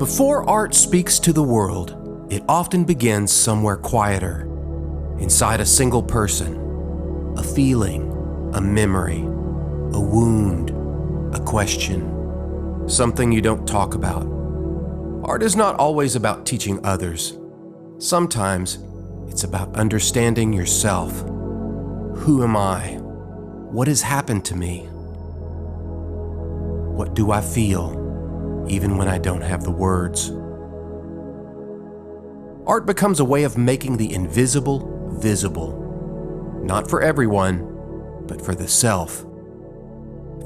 Before art speaks to the world, it often begins somewhere quieter, inside a single person. A feeling, a memory, a wound, a question, something you don't talk about. Art is not always about teaching others. Sometimes it's about understanding yourself. Who am I? What has happened to me? What do I feel, even when I don't have the words? Art becomes a way of making the invisible visible. Not for everyone, but for the self.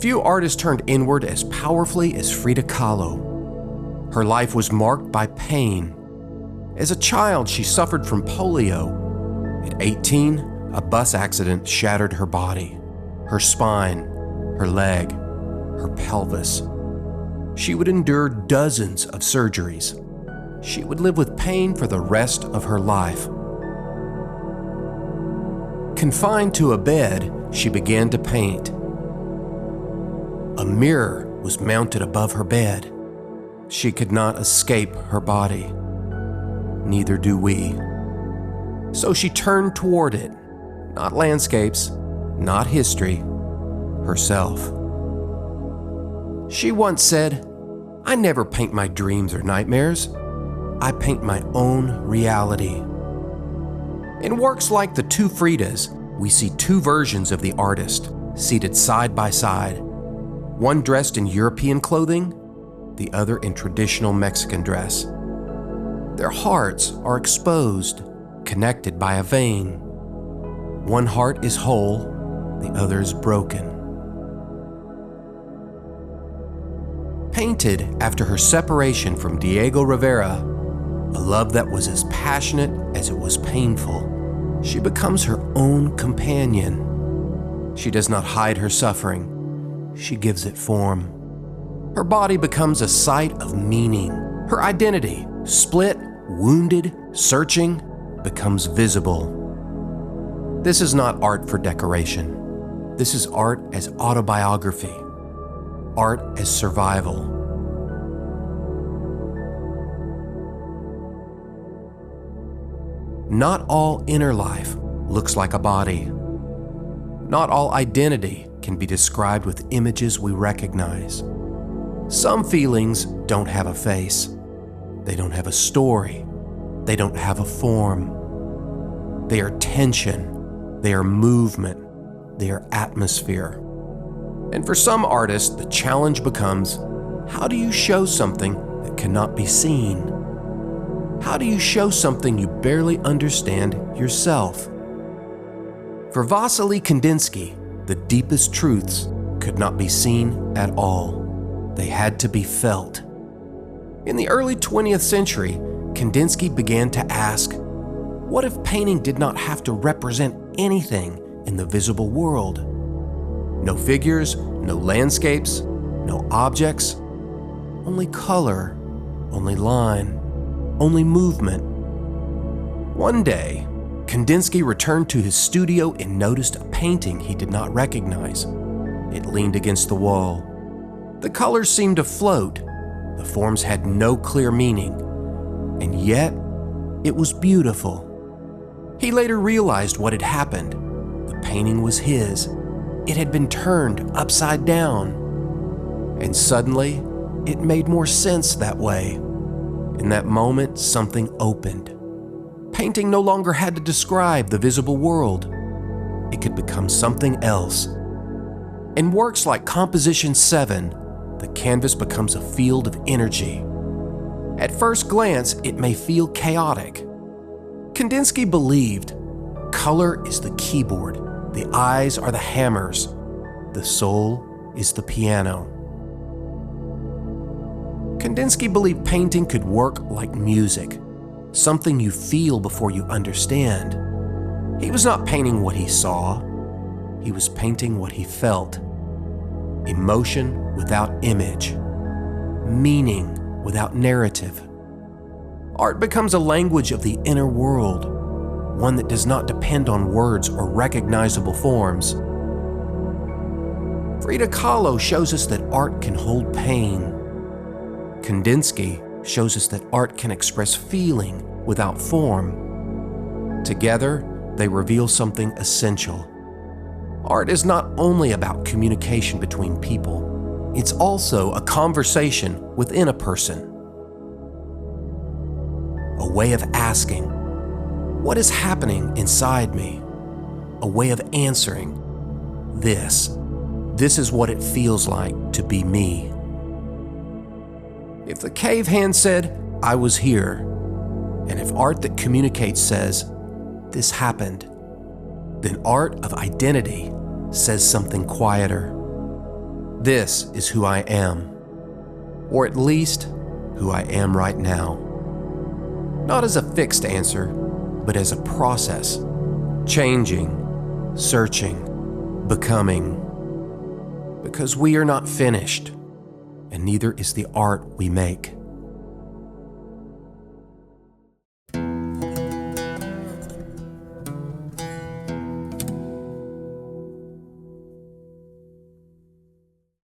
Few artists turned inward as powerfully as Frida Kahlo. Her life was marked by pain. As a child, she suffered from polio. At 18, a bus accident shattered her body, her spine, her leg, her pelvis. She would endure dozens of surgeries. She would live with pain for the rest of her life. Confined to a bed, she began to paint. A mirror was mounted above her bed. She could not escape her body. Neither do we. So she turned toward it, not landscapes, not history, herself. She once said, "I never paint my dreams or nightmares. I paint my own reality." In works like The Two Fridas, we see two versions of the artist, seated side by side. One dressed in European clothing, the other in traditional Mexican dress. Their hearts are exposed, connected by a vein. One heart is whole, the other is broken. Painted after her separation from Diego Rivera, a love that was as passionate as it was painful, she becomes her own companion. She does not hide her suffering. She gives it form. Her body becomes a site of meaning. Her identity, split, wounded, searching, becomes visible. This is not art for decoration. This is art as autobiography, art as survival. Not all inner life looks like a body. Not all identity can be described with images we recognize. Some feelings don't have a face. They don't have a story. They don't have a form. They are tension. They are movement. They are atmosphere. And for some artists, the challenge becomes, how do you show something that cannot be seen? How do you show something you barely understand yourself? For Wassily Kandinsky, the deepest truths could not be seen at all. They had to be felt. In the early 20th century, Kandinsky began to ask, what if painting did not have to represent anything in the visible world? No figures, no landscapes, no objects, only color, only line, only movement. One day, Kandinsky returned to his studio and noticed a painting he did not recognize. It leaned against the wall. The colors seemed to float. The forms had no clear meaning, and yet it was beautiful. He later realized what had happened. The painting was his. It had been turned upside down. And suddenly, it made more sense that way. In that moment, something opened. Painting no longer had to describe the visible world. It could become something else. In works like Composition 7, the canvas becomes a field of energy. At first glance, it may feel chaotic. Kandinsky believed color is the keyboard, the eyes are the hammers, the soul is the piano. Kandinsky believed painting could work like music, something you feel before you understand. He was not painting what he saw, he was painting what he felt. Emotion without image, meaning without narrative. Art becomes a language of the inner world, one that does not depend on words or recognizable forms. Frida Kahlo shows us that art can hold pain. Kandinsky shows us that art can express feeling without form. Together, they reveal something essential. Art is not only about communication between people, it's also a conversation within a person. A way of asking, what is happening inside me? A way of answering, this is what it feels like to be me. If the cave hand said, I was here, and if art that communicates says, this happened, then art of identity says something quieter. This is who I am, or at least who I am right now. Not as a fixed answer, but as a process, changing, searching, becoming. Because we are not finished, and neither is the art we make.